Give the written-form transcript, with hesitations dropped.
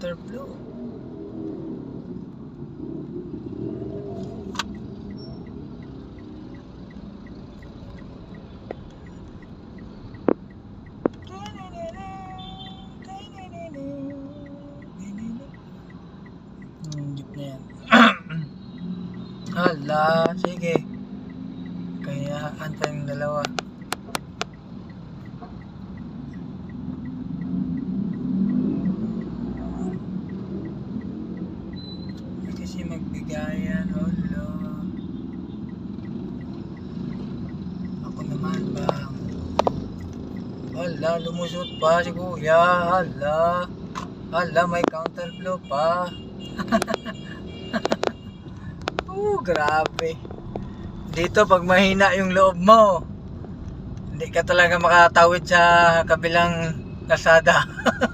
counterflow. Jeep na yan. Hala, sige. Kaya antayin dalawa. Kasi magbigayan, hala. Ako naman ba? Hala, lumusot pa si kuya. Hala. Hala, may counterflow pa. Grabe. Dito pag mahina yung loob mo, hindi ka talaga makatawid sa kabilang kalsada.